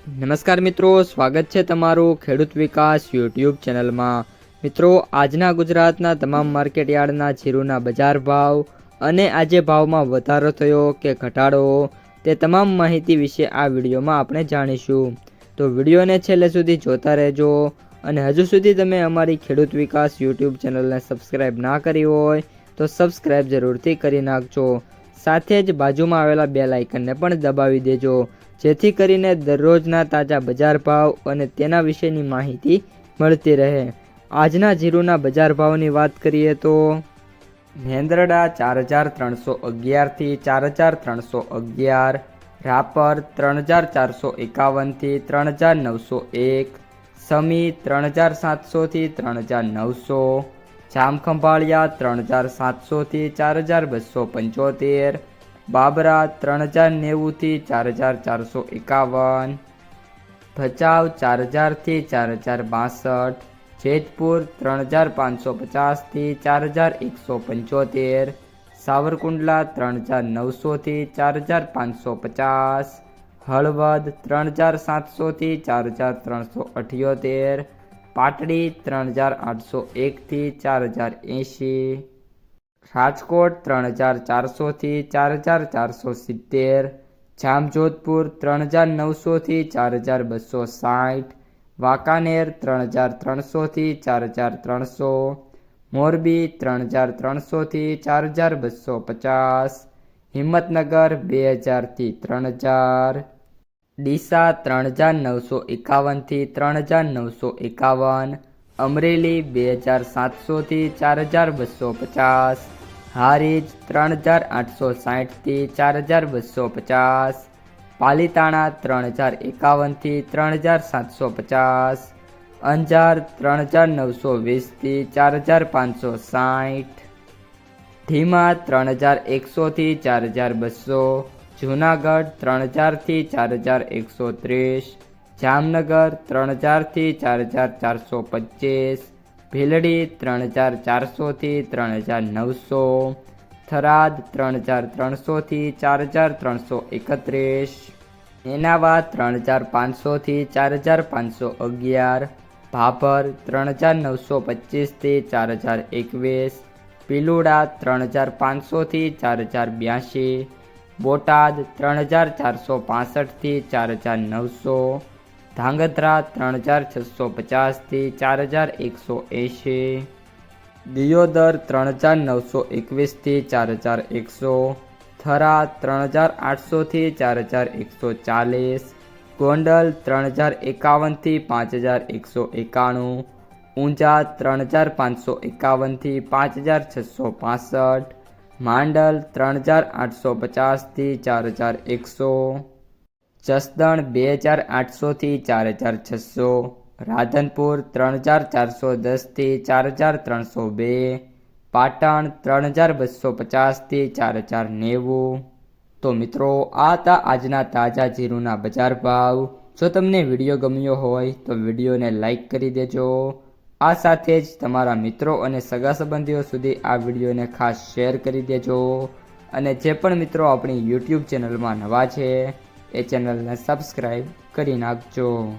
નમસ્કાર મિત્રો, સ્વાગત છે તમારું ખેડૂત વિકાસ યુટ્યુબ ચેનલમાં। મિત્રો, આજના ગુજરાતના તમામ માર્કેટયાર્ડના જીરુના બજાર ભાવ અને આજે ભાવમાં વધારો થયો કે ઘટાડો તે તમામ માહિતી વિશે આ વિડીયોમાં આપણે જાણીશું। તો વિડીયોને છેલ્લે સુધી જોતા રહેજો અને હજુ સુધી તમે અમારી ખેડૂત વિકાસ યુટ્યુબ ચેનલને સબસ્ક્રાઈબ ના કરી હોય તો સબસ્ક્રાઈબ જરૂરથી કરી નાખજો। સાથે જ બાજુમાં આવેલા બેલ આઇકનને પણ દબાવી દેજો, જેથી કરીને દરરોજના તાજા બજાર ભાવ અને તેના વિશેની માહિતી મળતી રહે। આજના જીરુના બજાર ભાવની વાત કરીએ તો મેંદરડા 4311 થી 4311, રાપર 3451 થી 3901, સમી 3700 થી 3900, જામખંભાળિયા 3700 થી 4275, બાબરા 3090 થી 4451, ભચાઉ 4000 થી 4062, જેતપુર 3550 થી 4175, સાવરકુંડલા 3900 થી 4550, હળવદ 3700 થી 4378, પાટડી 3801 થી 4080, રાજકોટ 3400 થી 4470, જામજોધપુર 3900 થી 4260, વાંકાનેર 3300 થી 4300, મોરબી 3300 થી 4250, હિંમતનગર 2000 થી 3000, ડીસા 3951 થી 3951, અમરેલી 2700 થી 4250, હારીજ 3860 થી 4250, પાલીતાણા 3051 થી 3750, અંજાર 3920 થી 4560, ઢીમા 3100 થી 4200, જૂનાગઢ 3000 થી 4130, જામનગર 3000 થી 4425, ભીલડી 3400 થી 3900, થરાદ 3300 થી 4331, નેનાવા 3500 થી 4511, ભાભર 3925 થી 4021, પિલુડા 3500 થી 4082, બોટાદ 3465 થી 4900, ધાંગધ્રા 3650 થી 4180, દિયોદર 3921 થી 4100, થરા 3800 થી 4140, ગોંડલ 3051 થી 5191, ઊંઝા 3551 થી 5665, માંડલ 3850 થી 4100, જસદણ 2800 થી 4600, રાધનપુર 3410 થી 4302, પાટણ 3250 થી 4090। તો મિત્રો, આ હતા આજના તાજા જીરુના બજાર ભાવ। જો તમને વિડીયો ગમ્યો હોય તો વિડીયોને લાઈક કરી દેજો। આ સાથે જ તમારા મિત્રો અને સગા સંબંધીઓ સુધી આ વિડીયોને ખાસ શેર કરી દેજો અને જે પણ મિત્રો આપણી યુટ્યુબ ચેનલમાં નવા છે એ ચેનલને સબસ્ક્રાઈબ કરી નાખજો।